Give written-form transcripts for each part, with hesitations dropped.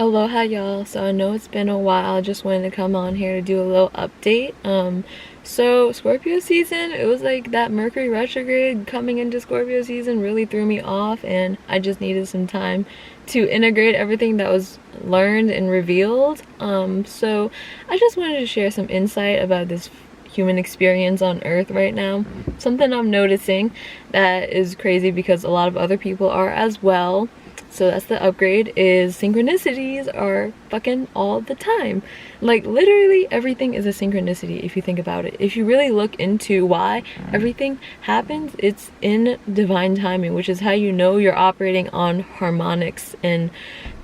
Aloha y'all. So I know it's been a while. I just wanted to come on here to do a little update. So Scorpio season, it was like that Mercury retrograde coming into Scorpio season really threw me off, and I just needed some time to integrate everything that was learned and revealed. So I just wanted to share some insight about this human experience on Earth right now. Something I'm noticing that is crazy because a lot of other people are as well. So that's the upgrade, is synchronicities are fucking all the time. Like literally everything is a synchronicity if you think about it. If you really look into why everything happens, it's in divine timing, which is how you know you're operating on harmonics and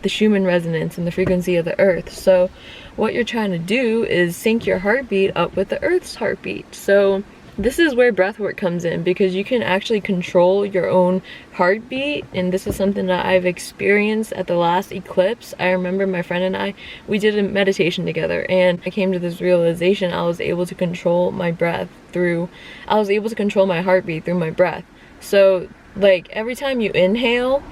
the Schumann resonance and the frequency of the earth. So what you're trying to do is sync your heartbeat up with the earth's heartbeat. So this is where breathwork comes in, because you can actually control your own heartbeat, and this is something that I've experienced at the last eclipse. I remember my friend and we did a meditation together, and I came to this realization. I was able to control my breath I was able to control my heartbeat through my breath. So like every time you inhale,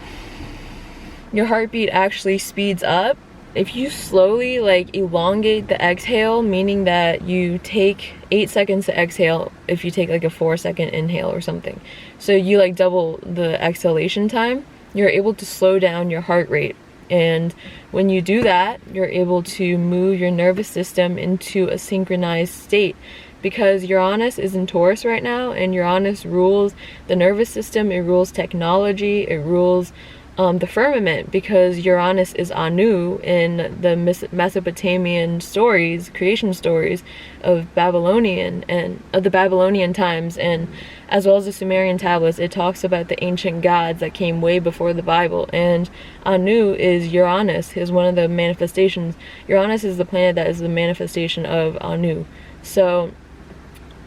your heartbeat actually speeds up. If you slowly like elongate the exhale, meaning that you take 8 seconds to exhale if you take like a 4-second inhale or something, so you like double the exhalation time, you're able to slow down your heart rate. And when you do that, you're able to move your nervous system into a synchronized state, because Uranus is in Taurus right now, and Uranus rules the nervous system, it rules technology, it rules the firmament, because Uranus is Anu in the Mesopotamian stories, creation stories of Babylonian and of the Babylonian times, and as well as the Sumerian tablets. It talks about the ancient gods that came way before the Bible, and Anu is Uranus, is one of the manifestations. Uranus is the planet that is the manifestation of Anu. So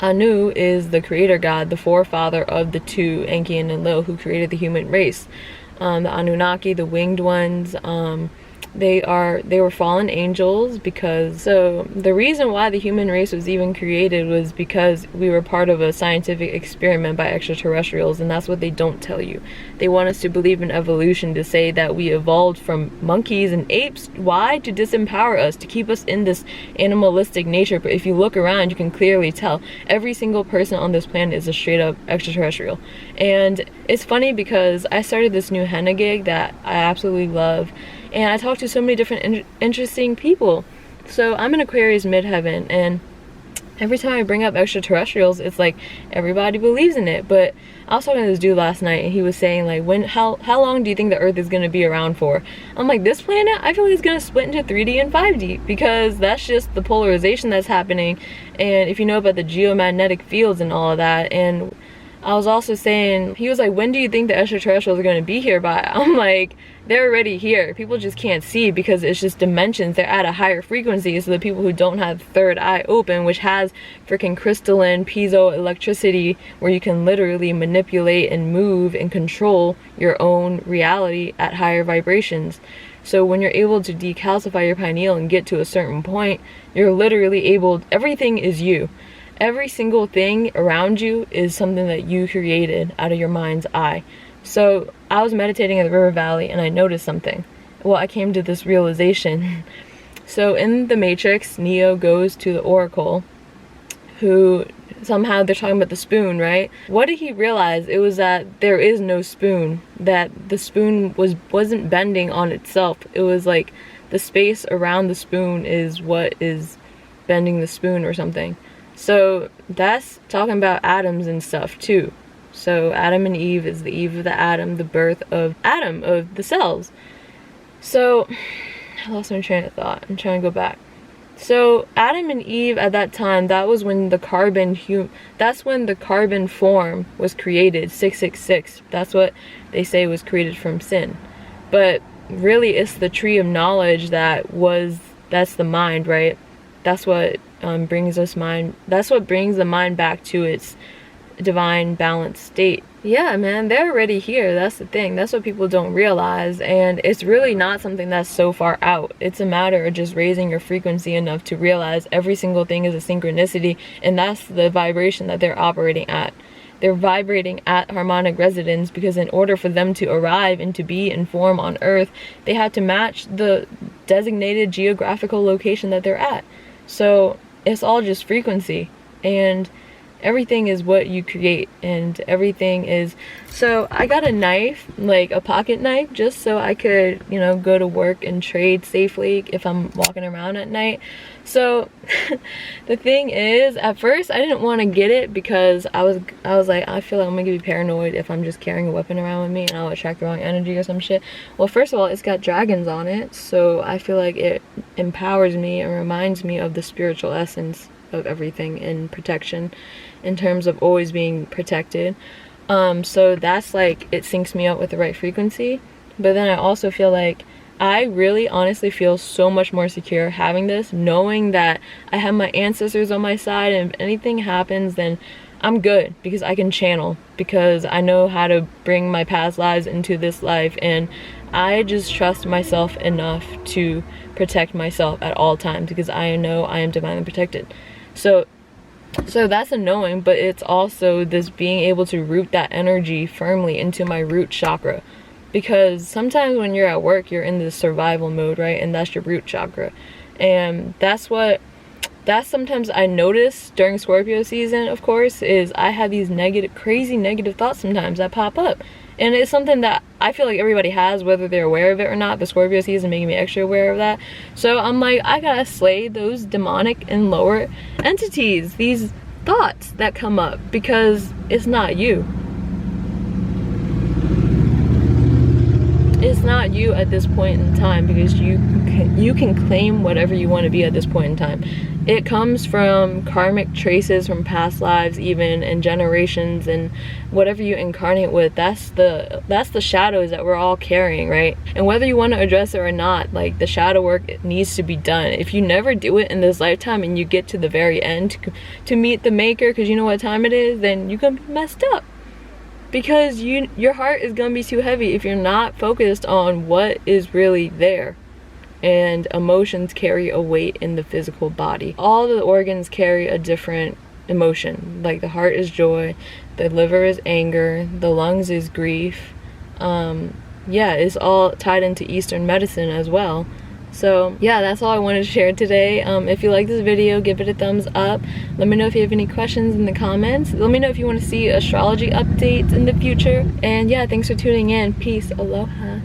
Anu is the creator god, the forefather of the two, Enki and Enlil, who created the human race. The Anunnaki, the winged ones, they were fallen angels, because so the reason why the human race was even created was because we were part of a scientific experiment by extraterrestrials, and that's what they don't tell you. They want us to believe in evolution, to say that we evolved from monkeys and apes. Why? To disempower us, to keep us in this animalistic nature. But if you look around, you can clearly tell every single person on this planet is a straight up extraterrestrial. And it's funny because I started this new henna gig that I absolutely love, and I talk to so many different interesting people. So I'm in Aquarius midheaven, and every time I bring up extraterrestrials, it's like everybody believes in it. But I was talking to this dude last night, and he was saying like, how long do you think the earth is going to be around for? I'm like, this planet, I feel like it's going to split into 3D and 5D, because that's just the polarization that's happening. And if you know about the geomagnetic fields and all of that. And I was also saying, he was like, when do you think the extraterrestrials are going to be here by? I'm like, they're already here. People just can't see, because it's just dimensions. They're at a higher frequency. So the people who don't have third eye open, which has freaking crystalline piezo electricity, where you can literally manipulate and move and control your own reality at higher vibrations. So when you're able to decalcify your pineal and get to a certain point, you're literally able, everything is you. Every single thing around you is something that you created out of your mind's eye. So I was meditating in the river valley, and I noticed something. Well, I came to this realization. So in the Matrix, Neo goes to the Oracle, who somehow they're talking about the spoon, right? What did he realize? It was that there is no spoon, that the spoon wasn't bending on itself. It was like the space around the spoon is what is bending the spoon or something. So that's talking about atoms and stuff too. So Adam and Eve is the Eve of the atom, the birth of Adam, of the cells. So I lost my train of thought. I'm trying to go back. So Adam and Eve at that time, that was when the carbon form was created, 666. That's what they say was created from sin. But really it's the tree of knowledge that's the mind, right? That's what brings the mind back to its divine balanced state. Yeah, man, they're already here. That's the thing. That's what people don't realize. And it's really not something that's so far out. It's a matter of just raising your frequency enough to realize every single thing is a synchronicity, and that's the vibration that they're operating at. they're vibrating at harmonic resonance, because in order for them to arrive and to be and form on Earth, they have to match the designated geographical location that they're at. So it's all just frequency, and everything is what you create, and everything is. So I got a knife, like a pocket knife, just so I could, you know, go to work and trade safely if I'm walking around at night. So the thing is, at first I didn't want to get it because I was like, I feel like I'm gonna be paranoid if I'm just carrying a weapon around with me and I'll attract the wrong energy or some shit. Well, first of all, it's got dragons on it, so I feel like it empowers me and reminds me of the spiritual essence of everything and protection, in terms of always being protected. So that's like, it syncs me up with the right frequency. But then I also feel like I really honestly feel so much more secure having this, knowing that I have my ancestors on my side, and if anything happens, then I'm good, because I can channel, because I know how to bring my past lives into this life, and I just trust myself enough to protect myself at all times, because I know I am divinely protected. So that's a knowing, but it's also this being able to root that energy firmly into my root chakra. Because sometimes when you're at work, you're in this survival mode, right? And that's your root chakra. And that's sometimes I notice during Scorpio season, of course, is I have these crazy negative thoughts sometimes that pop up. And it's something that I feel like everybody has, whether they're aware of it or not. The Scorpio season making me extra aware of that. So I'm like, I gotta slay those demonic and lower entities, these thoughts that come up, because it's not you. It's not you at this point in time, because you can claim whatever you want to be at this point in time. It comes from karmic traces from past lives, even, and generations, and whatever you incarnate with, that's the shadows that we're all carrying, right? And whether you want to address it or not, like, the shadow work needs to be done. If you never do it in this lifetime and you get to the very end to meet the maker, because you know what time it is, then you're gonna be messed up. Because your heart is gonna be too heavy if you're not focused on what is really there. And emotions carry a weight in the physical body. All the organs carry a different emotion. Like, the heart is joy, the liver is anger, the lungs is grief. Yeah, it's all tied into Eastern medicine as well. So yeah, that's all I wanted to share today. If you like this video, give it a thumbs up. Let me know if you have any questions in the comments. Let me know if you want to see astrology updates in the future. And yeah, thanks for tuning in. Peace. Aloha.